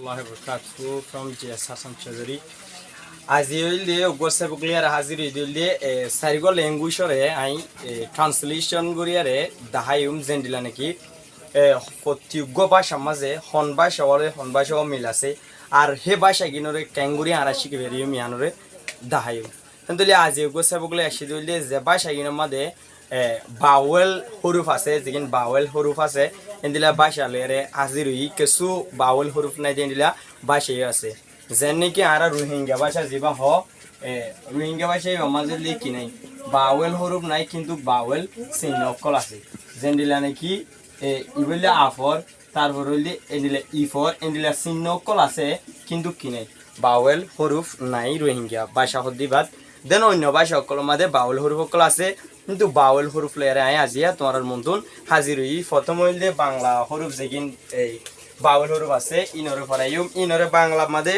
warahmatullahi wabarakatuh from JS Hassan Chowdhury. আজি হইলে গোসে বকলিয়ার হাজির হইলে সারিগো ল্যাঙ্গুয়েজরে আই ট্রান্সলেশন করিয়ারে দাহাইম জেন্ডিলা নাকি প্রত্যেক ভাষার মাঝে হন ভাষা ওরে হন ভাষাও মিল আছে আর হে ভাষা কিনরে ক্যাঙ্গুরি আরা শিখে বেরিয়ে মিয়ানরে দাহাইম কিন্তু আজি গোসে বকলে আসি দিলে যে ভাষা কিনের মাঝে বাওয়েল হরুফ আছে যেখানে বাওয়েল হরুফ আছে এদিলা ভাষা লেরে হাজির হই কিছু বাওয়েল হরুফ নাই দিলা ভাষাই আছে যেন নাকি আর রোহিঙ্গা ভাষা যেবা হ রোহিঙ্গা ভাষায় মাঝে লিখি নাই বাওয়েল হরুফ নাই কিন্তু বাওয়েল চিহ্ন অক্ষর আছে যেন দিলা নাকি ইবলে আফর তারপর হইলে এদিলা ইফর এদিলা চিহ্ন অক্ষর আছে কিন্তু কি নাই বাওয়েল হরুফ নাই রোহিঙ্গা ভাষা হদ্দিবাদ দেন অন্য ভাষা অক্ষরের মাঝে বাউল হরুফ অক্ষর আছে কিন্তু বাউল হরুফ লেয়ারে আয় আজিয়া তোমার মতন হাজির হই প্রথম হইলে বাংলা হরুফ যেগিন এই বাউল হরুফ আছে ইনরে ফরাইম ইনরে বাংলা মাঝে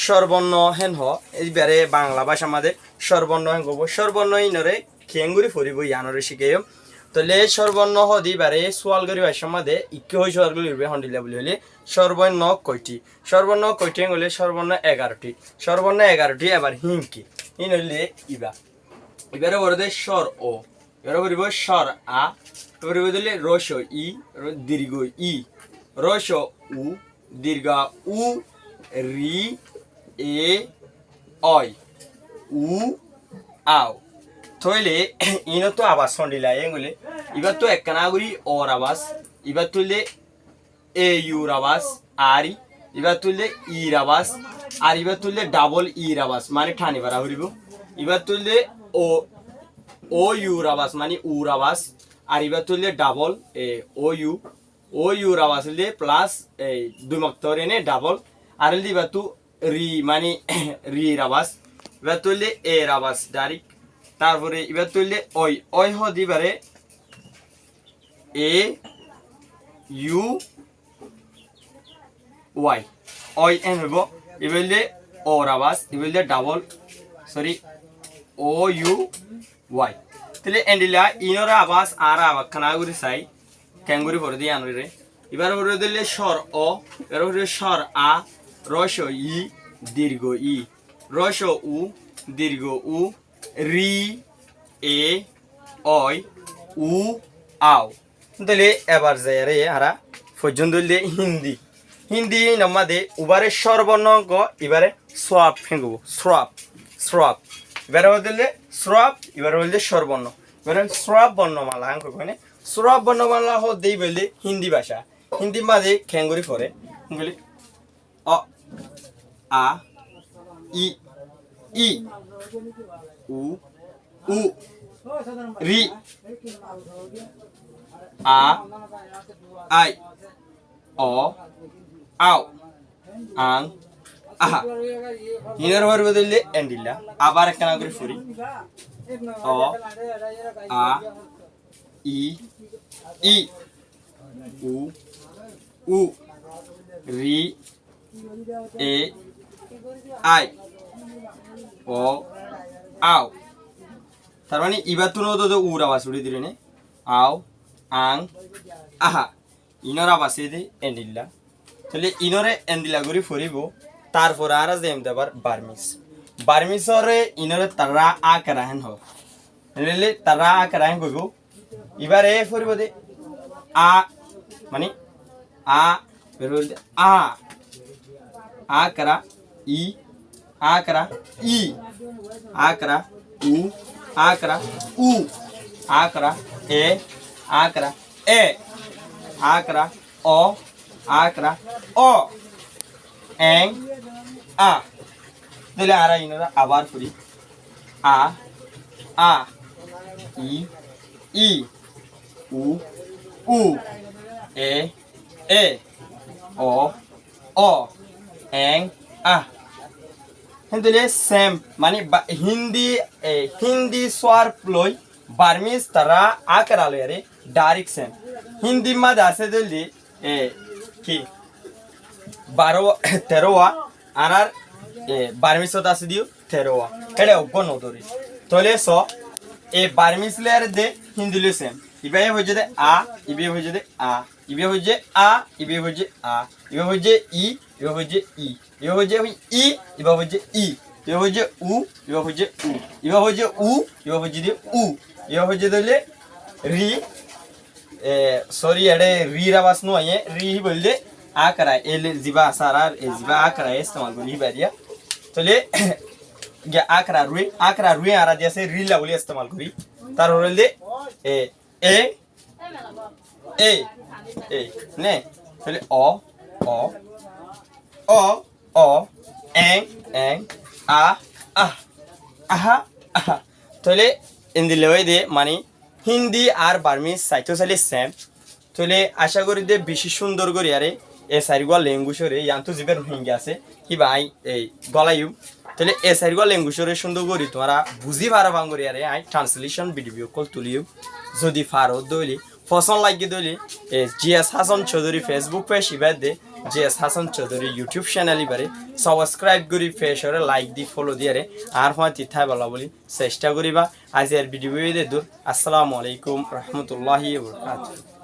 স্বরবর্ণ হেন হ এইবারে বাংলা ভাষা মাঝে স্বরবর্ণ হেন গব স্বরবর্ণ ইনরে খেঙ্গুরি ফরিব ইয়ানরে শিখাইম তাহলে স্বরবর্ণ হদিবারে সোয়ালগরি ভাষার মাঝে ইকে হই সোয়ালগরি হন্ডিলা বলি হলে স্বরবর্ণ কয়টি হলে স্বরবর্ণ 11টি স্বরবর্ণ 11টি এবার হিমকি ইন হইলে ইবা এবারে বলতে স্বর ও এবারে বলব স্বর আ এবারে বললে রস ই দীর্ঘ ই রস উ দীর্ঘ উ রি এ অয় উ আও তাহলে ইনো তো আবাস সন্ডিলা এগুলি এবার তো একখানা করি অর আবাস এবার তুললে এ ইউর আবাস আর এবার তুললে ইর আবাস আর এবার তুললে ডাবল ইর আবাস মানে ঠানি পারা হরিব এবার তুললে ও ইউর আবাস মানে উর আবাস আর এবার তুললে ডাবল ও ইউর আবাস হলে প্লাস এই দুই মাত্র এনে ডাবল আর এবার তু রি মানে রির আবাস এবার তুললে এর আবাস ডাইরেক্ট তারপরে এবার তুললে ওই দিবারে এ ইউ ওয়াই ওই এন হইব এবারে ওর আবাস এবারে double sorry O U Y তাহলে এন্ডিলা ইনর আবাস আর আবাস খানাগুড়ি চাই ক্যাঙ্গুরি ভরে দিয়ে আনরে এবার ভরে দিলে স্বর অ এবার ভরে স্বর আ রস ই দীর্ঘ ই রস উ দীর্ঘ উ রি এ অয় উ আও তাহলে এবার যায় রে আরা পর্যন্ত হিন্দি নমাদে উবারে স্বরবর্ণ গ এবারে সোয়াব ফেঙ্গব স্রব এবারে দিলে স্রব এবারে বললে স্বরবর্ণ এবারে স্রব বর্ণমালা হাং কইনে স্রব বর্ণমালা হ দেই বলে হিন্দি ভাষা হিন্দি মাঝে খেঙ্গুরি পড়ে বলি অ আ ই ই উ উ রি আ আই অ আও আং আহা ইনার হওয়ার বদলে এন্ডিলা আবার একখানা করে ফুরি অ আ ই ই উ উ রি এ আই ও আও তার মানে ইবার তুনো তো উর আবাস উড়ে দিলে নে আও আং আহা ইনর আবাস দে এন্ডিলা তাহলে ইনরে এন্ডিলা করে ফুরিব তারপর আর যেম দেবার বার্মিসরে ইনরে তারা আকারাহেন হ রেলে তারা আকারাহেন কইব এবারে ফুরিব দে আ মানে আ বের হইল আ আকরা ই আকরা ই আকরা উ আকরা উ আকরা এ আকরা এ আকরা অ আকরা অ এং আ দিলে আর ইনরা আবার ফুরি আ আ ই উ উ এ এ অ অ এং আ হিন্দুলে সেম মানে হিন্দি স্বর লই বার্মিজ তারা আকার আরে ডাইরেক্ট সেম হিন্দি মাঝে আছে দিল্লি কি 13 আর বার্মিজত আছে দিও 13 এটা অজ্ঞ নদরি তাহলে স এই বার্মিজ লেয়ার দে হিন্দি লে সেম ইবে হয়ে দে আ ইবে হয়ে দে আ ইবে হয়ে আ ইবে হয়ে আ ইবে হয়ে ই 이거 보지 이 이거 보지 이 이거 보지 이 이거 보지 우 이거 보지 우 이거 보지 우 이거 보지 우 이거 보지 들ले রি সরি এডে রি রাবাস নো আয়ে রি বললে আকরা এল জিবা সারার এ জিবা আকরা ইস্তেমাল করি বারিয়া তাহলে গে আকরা রুই আরা জেসে রি লা বলি ইস্তেমাল করি তার হলে এ এ এ নে তাহলে অ এং আহা তাহলে ইন্দি লেওয়াই দে মানে হিন্দি আর বার্মিজ সাইটো চাইলে সেম তাহলে আশা করি দে বেশি সুন্দর করি আরে এ সাইরগুয়া ল্যাঙ্গুয়েজরে ইয়ান্তু জিবে রোহিঙ্গা আছে কিবা আই এই গলাইউ তাহলে এ সাইরগুয়া ল্যাঙ্গুয়েজরে সুন্দর করি তোমরা বুঝি পারা বাঙ্গরি আরে আই ট্রান্সলেশন ভিডিও কল তুলিউ যদি ফারো দইলি পছন্দ লাগি দইলি GS Hasan Chowdhury Facebook page ইবাদ দে GS Hasan Chowdhury YouTube channel ইবারে সাবস্ক্রাইব করি পেজরে লাইক দি ফলো দিয়ারে আর হয় তিথাই বলা বলি চেষ্টা করিবা আজি আর ভিডিও দে দূর আসসালামু আলাইকুম রহমতুল্লাহি ওয়া বারাকাতুহু